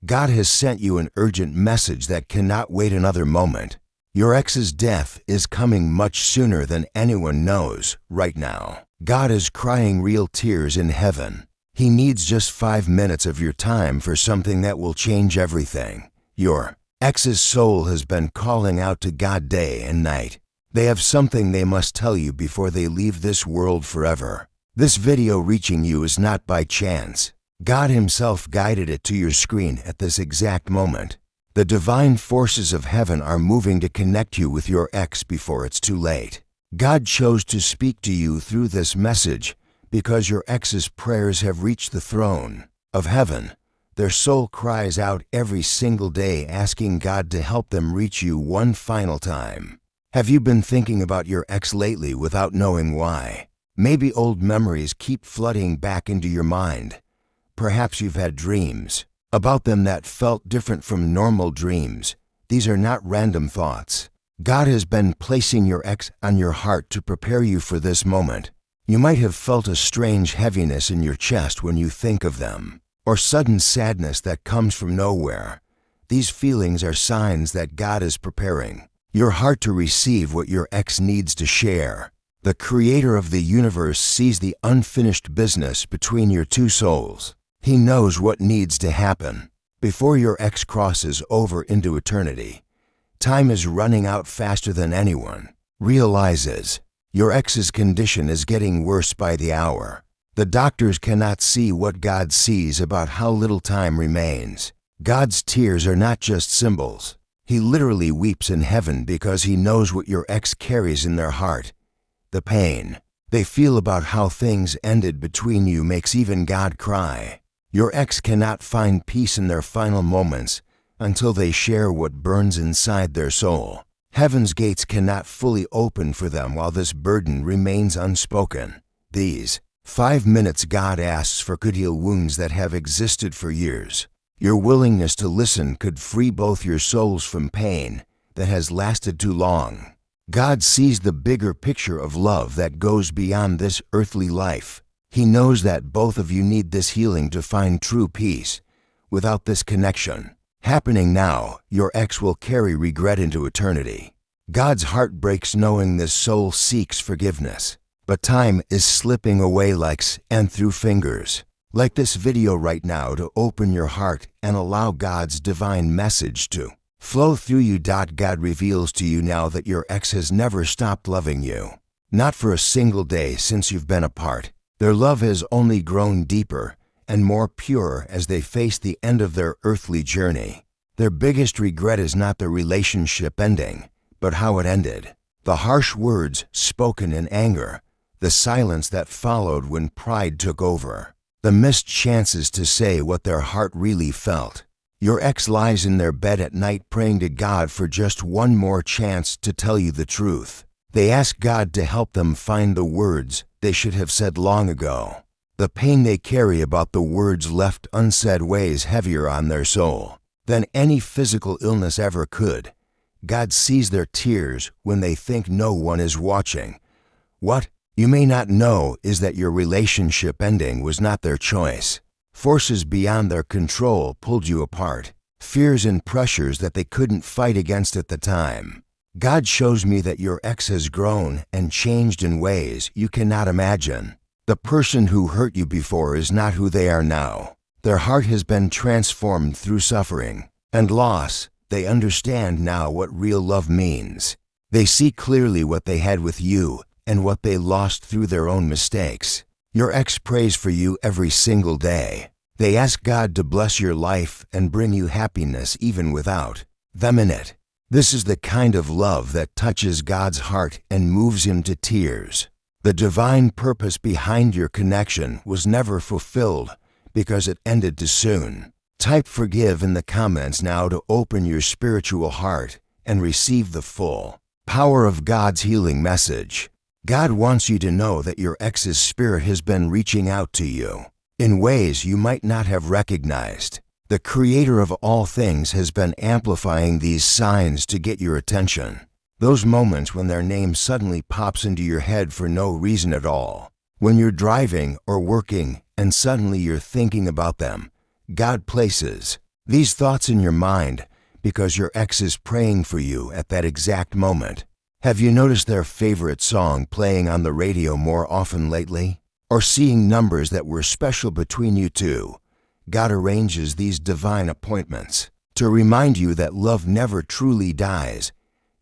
God has sent you an urgent message that cannot wait another moment. Your ex's death is coming much sooner than anyone knows right now. God is crying real tears in heaven. He needs just 5 minutes of your time for something that will change everything. Your ex's soul has been calling out to God day and night. They have something they must tell you before they leave this world forever. This video reaching you is not by chance. God Himself guided it to your screen at this exact moment. The divine forces of heaven are moving to connect you with your ex before it's too late. God chose to speak to you through this message because your ex's prayers have reached the throne of heaven. Their soul cries out every single day asking God to help them reach you one final time. Have you been thinking about your ex lately without knowing why? Maybe old memories keep flooding back into your mind. Perhaps you've had dreams about them that felt different from normal dreams. These are not random thoughts. God has been placing your ex on your heart to prepare you for this moment. You might have felt a strange heaviness in your chest when you think of them, or sudden sadness that comes from nowhere. These feelings are signs that God is preparing your heart to receive what your ex needs to share. The Creator of the universe sees the unfinished business between your two souls. He knows what needs to happen before your ex crosses over into eternity. Time is running out faster than anyone realizes. Your ex's condition is getting worse by the hour. The doctors cannot see what God sees about how little time remains. God's tears are not just symbols. He literally weeps in heaven because He knows what your ex carries in their heart. The pain they feel about how things ended between you makes even God cry. Your ex cannot find peace in their final moments until they share what burns inside their soul. Heaven's gates cannot fully open for them while this burden remains unspoken. These 5 minutes God asks for could heal wounds that have existed for years. Your willingness to listen could free both your souls from pain that has lasted too long. God sees the bigger picture of love that goes beyond this earthly life. He knows that both of you need this healing to find true peace. Without this connection happening now, your ex will carry regret into eternity. God's heart breaks knowing this soul seeks forgiveness, but time is slipping away like and through fingers. Like this video right now to open your heart and allow God's divine message to flow through you. God reveals to you now that your ex has never stopped loving you. Not for a single day since you've been apart. Their love has only grown deeper and more pure as they face the end of their earthly journey. Their biggest regret is not the relationship ending, but how it ended. The harsh words spoken in anger, the silence that followed when pride took over, the missed chances to say what their heart really felt. Your ex lies in their bed at night praying to God for just one more chance to tell you the truth. They ask God to help them find the words they should have said long ago. The pain they carry about the words left unsaid weighs heavier on their soul than any physical illness ever could. God sees their tears when they think no one is watching. What you may not know is that your relationship ending was not their choice. Forces beyond their control pulled you apart. Fears and pressures that they couldn't fight against at the time. God shows me that your ex has grown and changed in ways you cannot imagine. The person who hurt you before is not who they are now. Their heart has been transformed through suffering and loss. They understand now what real love means. They see clearly what they had with you and what they lost through their own mistakes. Your ex prays for you every single day. They ask God to bless your life and bring you happiness even without them in it. This is the kind of love that touches God's heart and moves Him to tears. The divine purpose behind your connection was never fulfilled because it ended too soon. Type forgive in the comments now to open your spiritual heart and receive the full power of God's healing message. God wants you to know that your ex's spirit has been reaching out to you in ways you might not have recognized. The Creator of all things has been amplifying these signs to get your attention. Those moments when their name suddenly pops into your head for no reason at all. When you're driving or working and suddenly you're thinking about them, God places These thoughts in your mind because your ex is praying for you at that exact moment. Have you noticed their favorite song playing on the radio more often lately? Or seeing numbers that were special between you two? God arranges these divine appointments to remind you that love never truly dies.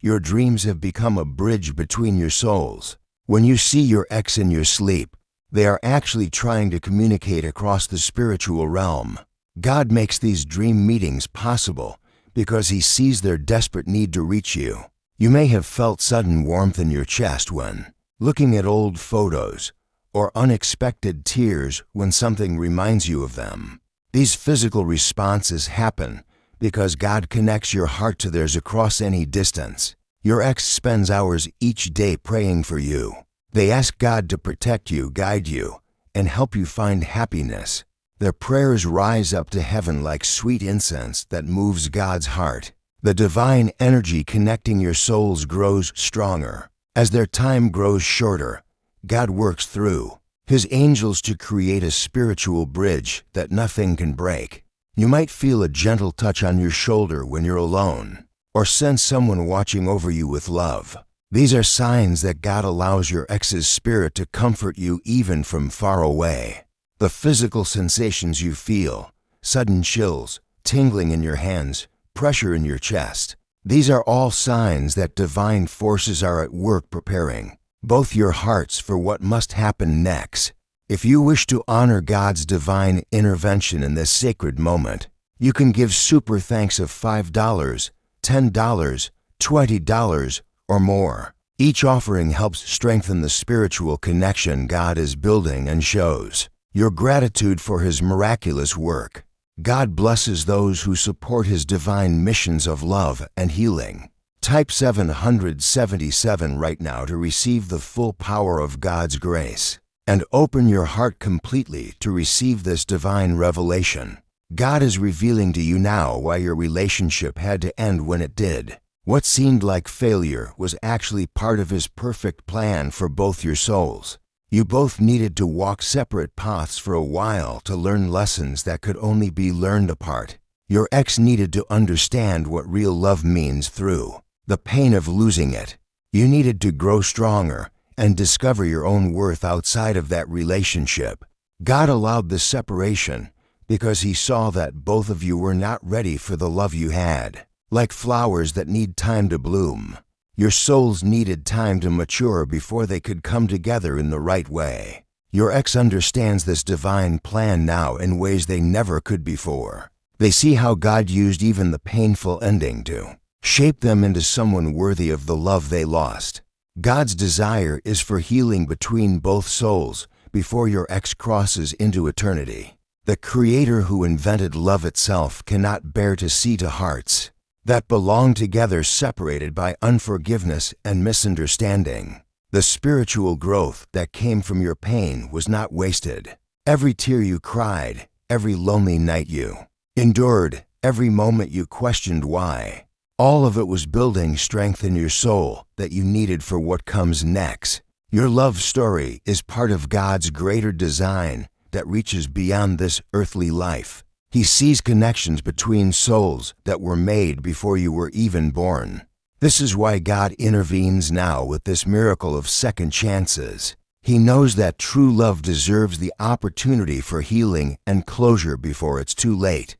Your dreams have become a bridge between your souls. When you see your ex in your sleep, they are actually trying to communicate across the spiritual realm. God makes these dream meetings possible because He sees their desperate need to reach you. You may have felt sudden warmth in your chest when looking at old photos, or unexpected tears when something reminds you of them. These physical responses happen because God connects your heart to theirs across any distance. Your ex spends hours each day praying for you. They ask God to protect you, guide you, and help you find happiness. Their prayers rise up to heaven like sweet incense that moves God's heart. The divine energy connecting your souls grows stronger. As their time grows shorter, God works through His angels to create a spiritual bridge that nothing can break. You might feel a gentle touch on your shoulder when you're alone, or sense someone watching over you with love. These are signs that God allows your ex's spirit to comfort you even from far away. The physical sensations you feel, sudden chills, tingling in your hands, pressure in your chest, these are all signs that divine forces are at work preparing both your hearts for what must happen next. If you wish to honor God's divine intervention in this sacred moment, you can give super thanks of $5, $10, $20, or more. Each offering helps strengthen the spiritual connection God is building and shows your gratitude for His miraculous work. God blesses those who support His divine missions of love and healing. Type 777 right now to receive the full power of God's grace, and open your heart completely to receive this divine revelation. God is revealing to you now why your relationship had to end when it did. What seemed like failure was actually part of His perfect plan for both your souls. You both needed to walk separate paths for a while to learn lessons that could only be learned apart. Your ex needed to understand what real love means through the pain of losing it. You needed to grow stronger and discover your own worth outside of that relationship. God allowed this separation because He saw that both of you were not ready for the love you had. Like flowers that need time to bloom, your souls needed time to mature before they could come together in the right way. Your ex understands this divine plan now in ways they never could before. They see how God used even the painful ending to shape them into someone worthy of the love they lost. God's desire is for healing between both souls before your ex crosses into eternity. The Creator who invented love itself cannot bear to see two hearts that belong together separated by unforgiveness and misunderstanding. The spiritual growth that came from your pain was not wasted. Every tear you cried, every lonely night you endured, every moment you questioned why, all of it was building strength in your soul that you needed for what comes next. Your love story is part of God's greater design that reaches beyond this earthly life. He sees connections between souls that were made before you were even born. This is why God intervenes now with this miracle of second chances. He knows that true love deserves the opportunity for healing and closure before it's too late.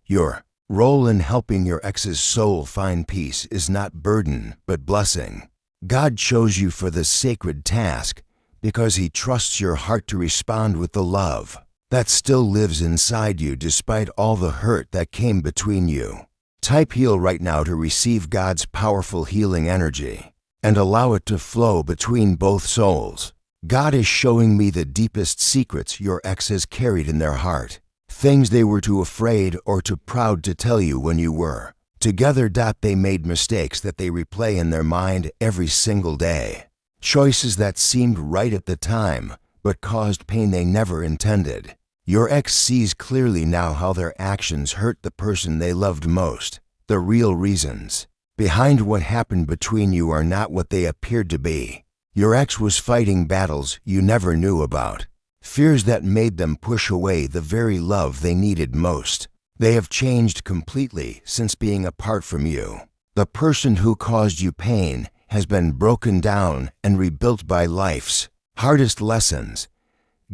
Your role in helping your ex's soul find peace is not burden, but blessing. God chose you for this sacred task because He trusts your heart to respond with the love that still lives inside you despite all the hurt that came between you. Type heal right now to receive God's powerful healing energy and allow it to flow between both souls. God is showing me the deepest secrets your ex has carried in their heart. Things they were too afraid or too proud to tell you when you were together. They made mistakes that they replay in their mind every single day. Choices that seemed right at the time but caused pain they never intended. Your ex sees clearly now how their actions hurt the person they loved most. The real reasons behind what happened between you are not what they appeared to be. Your ex was fighting battles you never knew about, fears that made them push away the very love they needed most. They have changed completely since being apart from you. The person who caused you pain has been broken down and rebuilt by life's hardest lessons.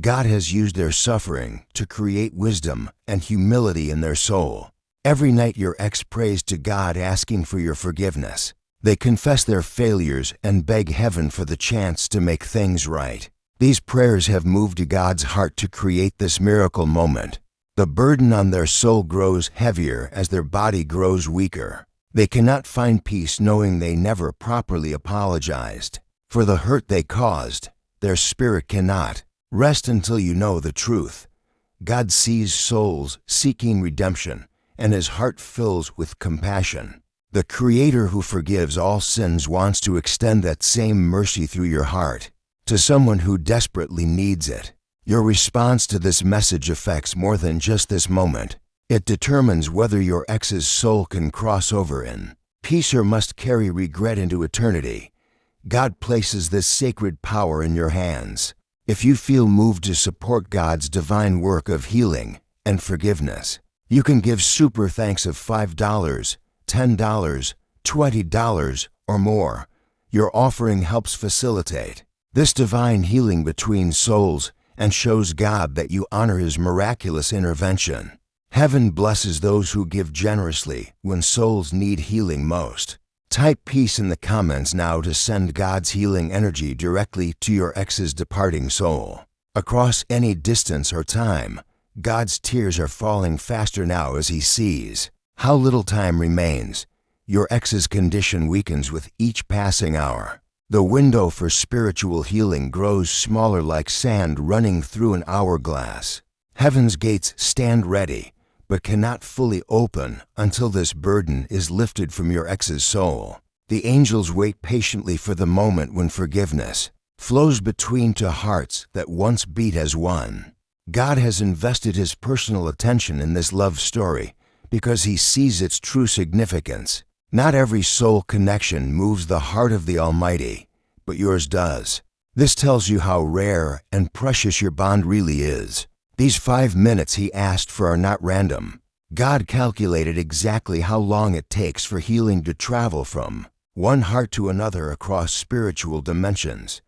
God has used their suffering to create wisdom and humility in their soul. Every night your ex prays to God asking for your forgiveness. They confess their failures and beg heaven for the chance to make things right. These prayers have moved God's heart to create this miracle moment. The burden on their soul grows heavier as their body grows weaker. They cannot find peace knowing they never properly apologized for the hurt they caused. Their spirit cannot rest until you know the truth. God sees souls seeking redemption, and his heart fills with compassion. The Creator who forgives all sins wants to extend that same mercy through your heart to someone who desperately needs it. Your response to this message affects more than just this moment. It determines whether your ex's soul can cross over in peace or must carry regret into eternity. God places this sacred power in your hands. If you feel moved to support God's divine work of healing and forgiveness, you can give super thanks of $5, $10, $20, or more. Your offering helps facilitate this divine healing between souls and shows God that you honor his miraculous intervention. Heaven blesses those who give generously when souls need healing most. Type peace in the comments now to send God's healing energy directly to your ex's departing soul. Across any distance or time, God's tears are falling faster now as he sees how little time remains. Your ex's condition weakens with each passing hour. The window for spiritual healing grows smaller like sand running through an hourglass. Heaven's gates stand ready, but cannot fully open until this burden is lifted from your ex's soul. The angels wait patiently for the moment when forgiveness flows between two hearts that once beat as one. God has invested his personal attention in this love story because he sees its true significance. Not every soul connection moves the heart of the Almighty, but yours does. This tells you how rare and precious your bond really is. These 5 minutes he asked for are not random. God calculated exactly how long it takes for healing to travel from one heart to another across spiritual dimensions.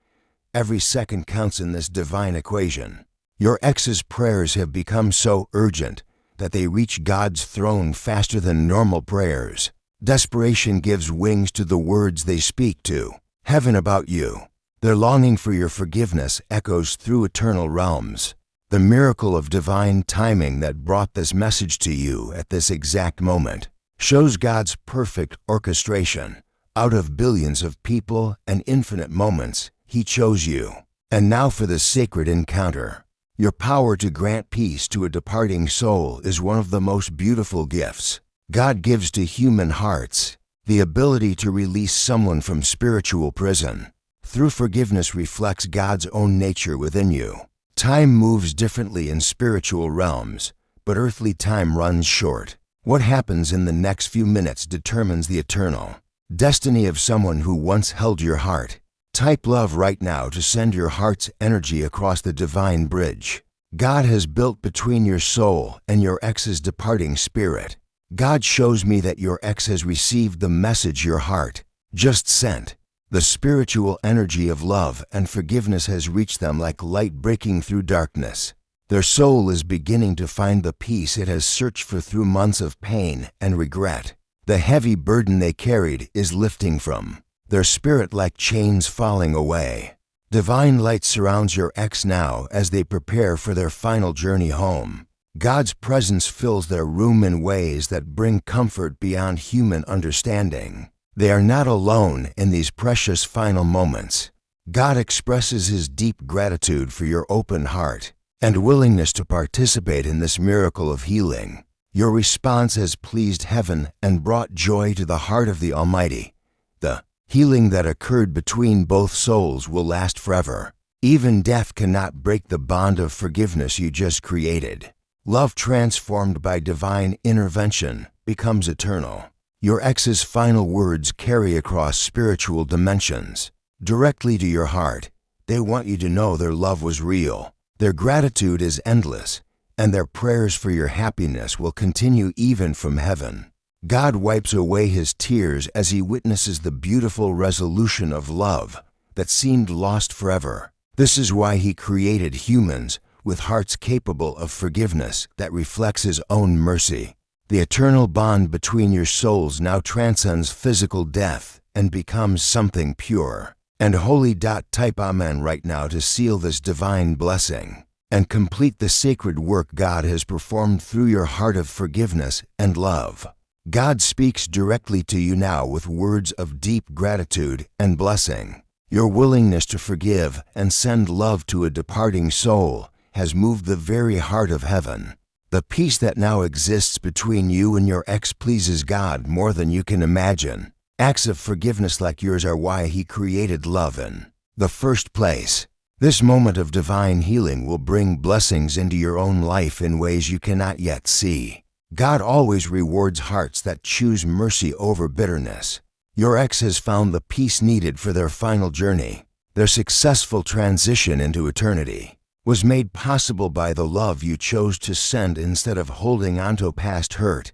Every second counts in this divine equation. Your ex's prayers have become so urgent that they reach God's throne faster than normal prayers. Desperation gives wings to the words they speak to heaven about you. Their longing for your forgiveness echoes through eternal realms. The miracle of divine timing that brought this message to you at this exact moment shows God's perfect orchestration. Out of billions of people and infinite moments, he chose you. And now for the sacred encounter. Your power to grant peace to a departing soul is one of the most beautiful gifts God gives to human hearts. The ability to release someone from spiritual prison through forgiveness reflects God's own nature within you. Time moves differently in spiritual realms, but earthly time runs short. What happens in the next few minutes determines the eternal destiny of someone who once held your heart. Type love right now to send your heart's energy across the divine bridge God has built between your soul and your ex's departing spirit. God shows me that your ex has received the message your heart just sent. The spiritual energy of love and forgiveness has reached them like light breaking through darkness. Their soul is beginning to find the peace it has searched for through months of pain and regret. The heavy burden they carried is lifting from their spirit like chains falling away. Divine light surrounds your ex now as they prepare for their final journey home. God's presence fills their room in ways that bring comfort beyond human understanding. They are not alone in these precious final moments. God expresses his deep gratitude for your open heart and willingness to participate in this miracle of healing. Your response has pleased heaven and brought joy to the heart of the Almighty. The healing that occurred between both souls will last forever. Even death cannot break the bond of forgiveness you just created. Love transformed by divine intervention becomes eternal. Your ex's final words carry across spiritual dimensions. Directly to your heart, they want you to know their love was real. Their gratitude is endless, and their prayers for your happiness will continue even from heaven. God wipes away his tears as he witnesses the beautiful resolution of love that seemed lost forever. This is why he created humans with hearts capable of forgiveness that reflects his own mercy. The eternal bond between your souls now transcends physical death and becomes something pure and holy. Type Amen right now to seal this divine blessing and complete the sacred work God has performed through your heart of forgiveness and love. God speaks directly to you now with words of deep gratitude and blessing. Your willingness to forgive and send love to a departing soul has moved the very heart of heaven. The peace that now exists between you and your ex pleases God more than you can imagine. Acts of forgiveness like yours are why he created love in the first place. This moment of divine healing will bring blessings into your own life in ways you cannot yet see. God always rewards hearts that choose mercy over bitterness. Your ex has found the peace needed for their final journey. Their successful transition into eternity was made possible by the love you chose to send instead of holding onto past hurt.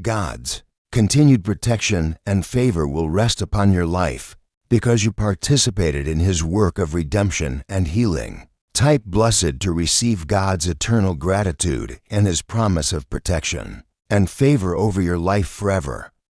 God's continued protection and favor will rest upon your life because you participated in his work of redemption and healing. Type blessed to receive God's eternal gratitude and his promise of protection and favor over your life forever.